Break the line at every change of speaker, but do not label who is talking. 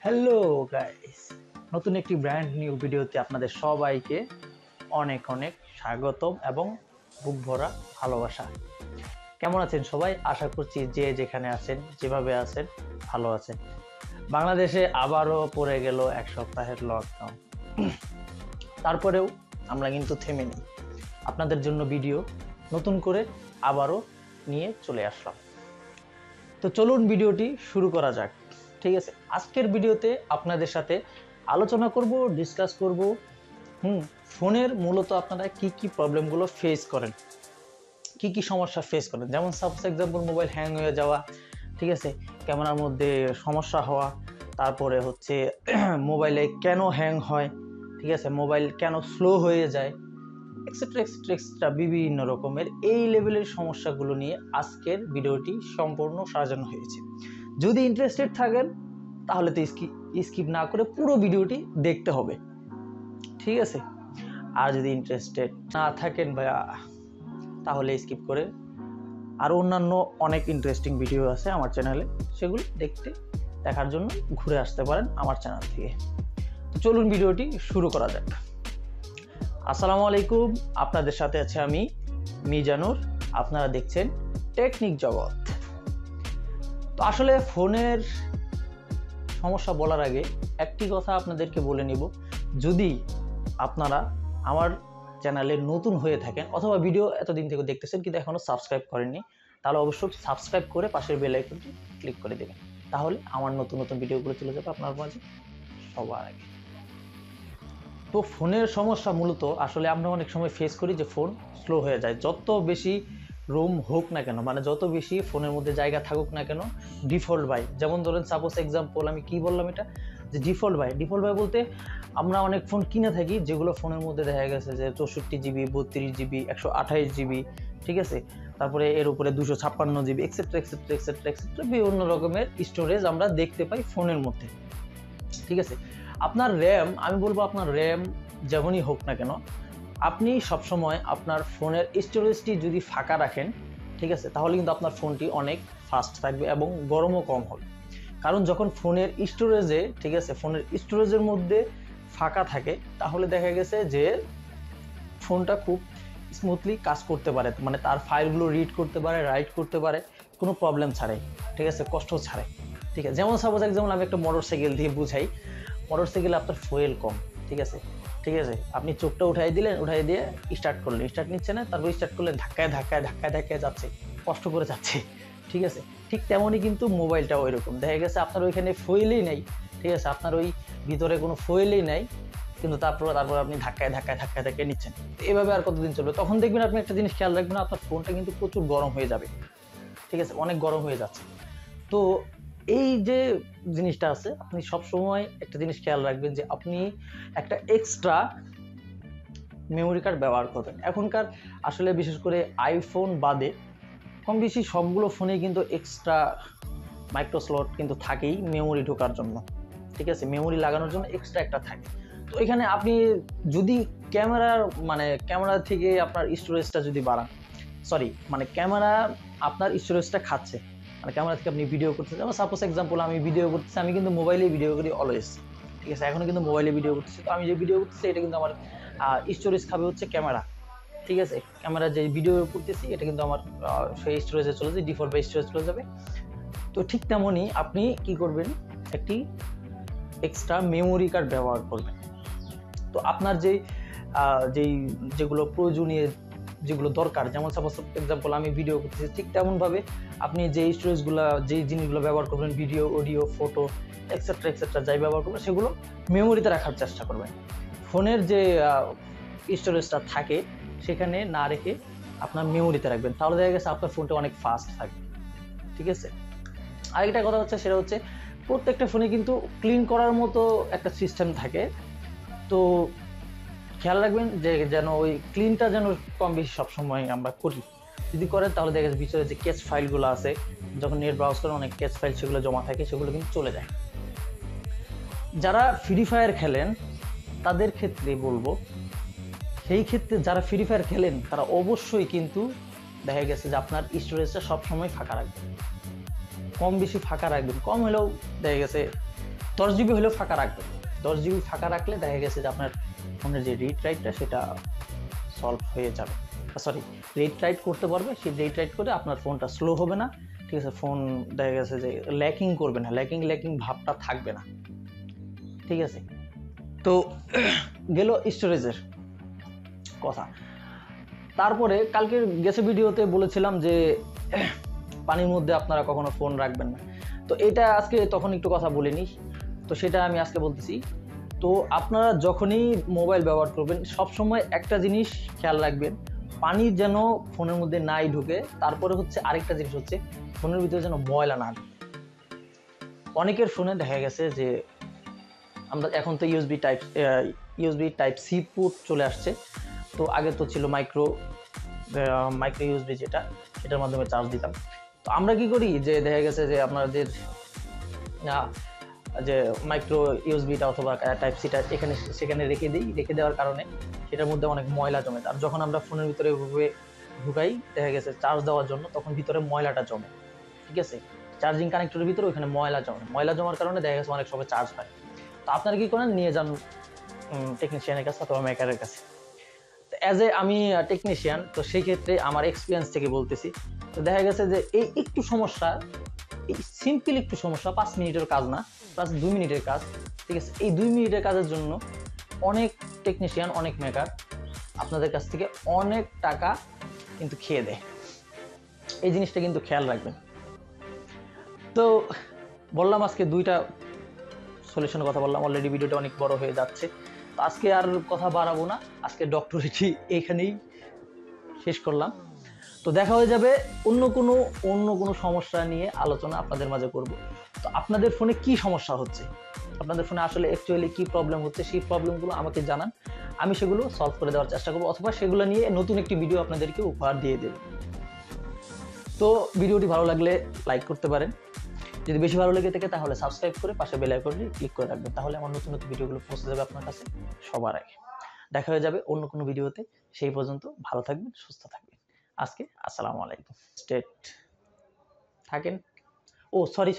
Hello guys, নতুন একটি brand new ভিডিওতে আপনাদের সবাইকে অনেক অনেক স্বাগতম এবং বুক ভরা ভালোবাসা। কেমন আছেন সবাই? আশা করছি যে যেখানে আছেন, যেভাবে আছেন, ভালো আছেন। বাংলাদেশে আবারও পড়ে গেল এক সপ্তাহের লকডাউন। তারপরেও আমরা কিন্তু থেমে নেই। আপনাদের জন্য ভিডিও নতুন করে আবারও নিয়ে চলে আসলাম। তো চলুন ভিডিওটি শুরু করা যাক। ঠিক আছে, আজকের ভিডিওতে আপনাদের সাথে আলোচনা করব, ডিসকাস করব ফোনের মূলত আপনারা কি কি প্রবলেমগুলো ফেস করেন, কি কি সমস্যা ফেস করেন। যেমন সাপোজ এক্সাম্পল, মোবাইল হ্যাং হয়ে যাওয়া, ঠিক আছে, ক্যামেরার মধ্যে সমস্যা হওয়া, তারপরে হচ্ছে মোবাইলে কেন হ্যাং হয়, ঠিক আছে, মোবাইল কেন স্লো হয়ে যায়, এক্সেট্রা এক্সেট্রা এক্সেট্রা বিভিন্ন রকমের এই লেভেলের সমস্যাগুলো নিয়ে আজকের ভিডিওটি সম্পূর্ণ সাজানো হয়েছে। যদি ইন্টারেস্টেড থাকেন তাহলে তো স্কিপ না করে পুরো ভিডিওটি দেখতে হবে, ঠিক আছে। আর যদি ইন্টারেস্টেড না থাকেন ভাইয়া, তাহলে স্কিপ করে আরও অন্যান্য অনেক ইন্টারেস্টিং ভিডিও আছে আমার চ্যানেলে, সেগুলো দেখার জন্য ঘুরে আসতে পারেন আমার চ্যানেল থেকে। তো চলুন ভিডিওটি শুরু করা যাক। আসসালামু আলাইকুম, আপনাদের সাথে আছে আমি মিজানুর। আপনারা দেখছেন টেকনিক জগৎ। তো আসলে ফোনের সমস্যা বলার আগে একটি কথা আপনাদেরকে বলে নিব, যদি আপনারা আমার চ্যানেলে নতুন হয়ে থাকেন অথবা ভিডিও এতদিন থেকে দেখতেছেন কিন্তু এখনও সাবস্ক্রাইব করেননি, তাহলে অবশ্যই সাবস্ক্রাইব করে পাশের বেল আইকনটি ক্লিক করে দেবেন। তাহলে আমার নতুন নতুন ভিডিওগুলো চলে যাবে আপনার মাঝে সবার আগে। তো ফোনের সমস্যা মূলত আসলে আমরা অনেক সময় ফেস করি যে ফোন স্লো হয়ে যায়। যত বেশি রুম হোক না কেন, মানে যত বেশি ফোনের মধ্যে জায়গা থাকুক না কেন, ডিফল্ট বাই, যেমন ধরেন সাপোজ এক্সাম্পল আমি কি বললাম, এটা যে ডিফল্ট বাই বলতে আমরা অনেক ফোন কিনে থাকি যেগুলো ফোনের মধ্যে দেখা গেছে যে 64 GB, 32 GB, 128 GB, ঠিক আছে, তারপরে এর উপরে 256 GB, etcetera etcetera etcetera etcetera বিভিন্ন রকমের স্টোরেজ আমরা দেখতে পাই ফোনের মধ্যে, ঠিক আছে। আপনার র্যাম, আমি বলবো আপনার র্যাম যেমনই হোক না কেন, আপনি সবসময় আপনার ফোনের স্টোরেজটি যদি ফাঁকা রাখেন, ঠিক আছে, তাহলে কিন্তু আপনার ফোনটি অনেক ফাস্ট থাকবে এবং গরমও কম হবে। কারণ যখন ফোনের স্টোরেজে, ঠিক আছে, ফোনের স্টোরেজের মধ্যে ফাঁকা থাকে, তাহলে দেখা গেছে যে ফোনটা খুব স্মুথলি কাজ করতে পারে, মানে তার ফাইলগুলো রিড করতে পারে, রাইট করতে পারে কোনো প্রবলেম ছাড়াই, ঠিক আছে, কষ্ট ছাড়াই, ঠিক আছে। যেমন সাপোজ এক্সাম্পল আমি একটা মোটরসাইকেল দিয়ে বুঝাই। মোটরসাইকেলে আপনার ফুয়েল কম, ঠিক আছে, ঠিক আছে, আপনি চোখটা উঠাই দিয়ে স্টার্ট করলেন, স্টার্ট নিচ্ছে না, তারপর স্টার্ট করলেন, ধাক্কায় ধাক্কায় ধাক্কায় ধাক্কায় যাচ্ছে, কষ্ট করে যাচ্ছে, ঠিক আছে। ঠিক তেমনই কিন্তু মোবাইলটাও ওইরকম, দেখা গেছে আপনার ওইখানে ফুয়েলই নেই, ঠিক আছে, আপনার ওই ভিতরে কোনো ফুয়েলই নেই, কিন্তু তারপর আপনি ধাক্কায় ধাক্কায় ধাক্কায় ধাক্কায় নিচ্ছেন। এভাবে আর কতদিন চলবে? তখন দেখবেন আপনি একটা জিনিস খেয়াল রাখবেন, আপনার ফোনটা কিন্তু প্রচুর গরম হয়ে যাবে, ঠিক আছে, অনেক গরম হয়ে যাচ্ছে। তো এই যে জিনিসটা আছে, আপনি সবসময় একটা জিনিস খেয়াল রাখবেন যে আপনি একটা এক্সট্রা মেমোরি কার্ড ব্যবহার করবেন। এখনকার আসলে বিশেষ করে আইফোন বাদে কম বেশি সবগুলো ফোনেই কিন্তু এক্সট্রা মাইক্রো স্লট কিন্তু থাকেই মেমোরি ঢোকার জন্য, ঠিক আছে, মেমোরি লাগানোর জন্য এক্সট্রা একটা থাকে। তো এখানে আপনি যদি ক্যামেরা থেকে আপনার স্টোরেজটা যদি বাড়ান, ক্যামেরা আপনার স্টোরেজটা খাচ্ছে, মানে ক্যামেরা থেকে আপনি ভিডিও করতেছেন, যেমন সাপোজ এক্সাম্পল আমি ভিডিও করতেছি, আমি কিন্তু মোবাইলে ভিডিও করি অলওয়েজ, ঠিক আছে, এখনও কিন্তু মোবাইলে ভিডিও করতেছি। তো আমি যে ভিডিও করতেছি এটা কিন্তু আমার স্টোরেজ খাবে হচ্ছে ক্যামেরা, ঠিক আছে, ক্যামেরা যে ভিডিও করতেছি এটা কিন্তু আমার সেই স্টোরেজে চলে যায়, ডিফল্ট বাই স্টোরেজ চলে যাবে। তো ঠিক তেমনই আপনি কি করবেন, একটি এক্সট্রা মেমোরি কার্ড ব্যবহার করবেন। তো আপনার যেগুলো প্রয়োজনীয়, যেগুলো দরকার, যেমন সাপোজ এক্সাম্পল আমি ভিডিও করতেছি, ঠিক তেমনভাবে আপনি যে স্টোরেজগুলো, যেই জিনিসগুলো ব্যবহার করবেন, video, audio, photo etcetera etcetera যাই ব্যবহার করবেন, সেগুলো মেমোরিতে রাখার চেষ্টা করবেন। ফোনের যে স্টোরেজটা থাকে সেখানে না রেখে আপনার মেমোরিতে রাখবেন, তাহলে দেখা গেছে আপনার ফোনটা অনেক ফাস্ট থাকবে, ঠিক আছে। আরেকটা কথা হচ্ছে, সেটা হচ্ছে প্রত্যেকটা ফোনে কিন্তু ক্লিন করার মতো একটা সিস্টেম থাকে। তো খেয়াল রাখবেন যে যেন ওই ক্লিনটা যেন কম বেশি সবসময় আমরা করি। যদি করেন তাহলে দেখা যাচ্ছে ভিতরে যে ক্যাচ ফাইলগুলো আছে, যখন নেট ব্রাউজ করেন অনেক ক্যাচ ফাইল সেগুলো জমা থাকে, সেগুলো কিন্তু চলে যায়। যারা ফ্রি ফায়ার খেলেন তাদের ক্ষেত্রে বলবো, সেই ক্ষেত্রে যারা ফ্রি ফায়ার খেলেন তারা অবশ্যই কিন্তু দেখা গেছে যে আপনার স্টোরেজটা সবসময় ফাঁকা রাখবেন, কম বেশি ফাঁকা রাখবেন, কম হলেও দেখা গেছে 10 GB হলেও ফাঁকা রাখবেন। 10 GB ফাঁকা রাখলে দেখা গেছে যে আপনার ফোনের যে রিড রাইটটা সেটা সলভ হয়ে যাবে, সরি রিড রাইট করতে পারবে। সেই রিড রাইট করে আপনার ফোনটা স্লো হবে না, ঠিক আছে, ফোন দেখা গেছে যে ল্যাকিং করবে না, ল্যাকিং ভাবটা থাকবে না, ঠিক আছে। তো গেল স্টোরেজের কথা। তারপরে কালকে গেছে ভিডিওতে বলেছিলাম যে পানির মধ্যে আপনারা কখনো ফোন রাখবেন না। তো এটা আজকে তখন একটু কথা বলিনি, তো সেটা আমি আজকে বলতেছি। তো আপনারা যখনই মোবাইল ব্যবহার করবেন সবসময় একটা জিনিস খেয়াল রাখবেন, পানি যেন ফোনের মধ্যে নাই ঢুকে। তারপরে হচ্ছে আরেকটা জিনিস হচ্ছে ফোনের ভিতরে যেন ময়লা না ঢুকে। অনেকের ফোনে দেখা গেছে যে আমরা এখন তো ইউএসবি টাইপ সি পোর্ট চলে আসছে। তো আগে তো ছিল মাইক্রো ইউএসবি, সেটার মাধ্যমে চার্জ দিতাম। তো আমরা কি করি যে দেখা গেছে যে আপনাদের যে মাইক্রো ইউএসবিটা অথবা টাইপ সিটা সেখানে রেখে দেওয়ার কারণে সেটার মধ্যে অনেক ময়লা জমে। আর যখন আমরা ফোনের ভিতরে ঢুকাই দেখা গেছে চার্জ দেওয়ার জন্য, তখন ভিতরে ময়লাটা জমে, ঠিক আছে। চার্জিং কানেক্টরের ভিতরে ওইখানে ময়লা জমার কারণে দেখা গেছে অনেক সময় চার্জ হয়। তো আপনারা কি করেন, নিয়ে যান টেকনিশিয়ানের কাছে অথবা মেকারের কাছে। অ্যাজ এ আমি টেকনিশিয়ান, তো সেই ক্ষেত্রে আমার এক্সপিরিয়েন্স থেকে বলতেছি। তো দেখা গেছে যে এই একটু সমস্যা, এই সিম্পল একটু সমস্যা, 5 মিনিটের কাজ না, প্লাস 2 মিনিটের কাজ, ঠিক আছে। এই 2 মিনিটের কাজের জন্য অনেক টেকনিশিয়ান, অনেক মেকার আপনাদের কাছ থেকে অনেক টাকা কিন্তু খেয়ে দেয়। এই জিনিসটা কিন্তু খেয়াল রাখবেন। তো বললাম আজকে 2টা সলিউশনের কথা বললাম, অলরেডি ভিডিওটা অনেক বড় হয়ে যাচ্ছে। তো আজকে আর কথা বাড়াবো না, আজকে ডক্টরেটি এখানেই শেষ করলাম। তো দেখা হয়ে যাবে অন্য কোনো সমস্যা নিয়ে আলোচনা আপনাদের মাঝে করব। তো আপনাদের ফোনে কি সমস্যা হচ্ছে, আপনাদের ফোনে আসলে অ্যাকচুয়ালি কি প্রবলেম হচ্ছে, সেই প্রবলেমগুলো আমাকে জানান, আমি সেগুলো সলভ করে দেওয়ার চেষ্টা করবো, অথবা সেগুলো নিয়ে নতুন একটি ভিডিও আপনাদেরকে উপহার দিয়ে দেব। তো ভিডিওটি ভালো লাগলে লাইক করতে পারেন, যদি বেশি ভালো লেগে থাকে তাহলে সাবস্ক্রাইব করে পাশে বেল আইকনটি ক্লিক করে রাখবেন, তাহলে আমার নতুন ভিডিওগুলো পৌঁছে যাবে আপনার কাছে সবার আগে। দেখা হয়ে যাবে অন্য কোনো ভিডিওতে, সেই পর্যন্ত ভালো থাকবেন, সুস্থ থাকবেন। আজকে আসসালামু আলাইকুম। স্টেট থাকেন। ও সরি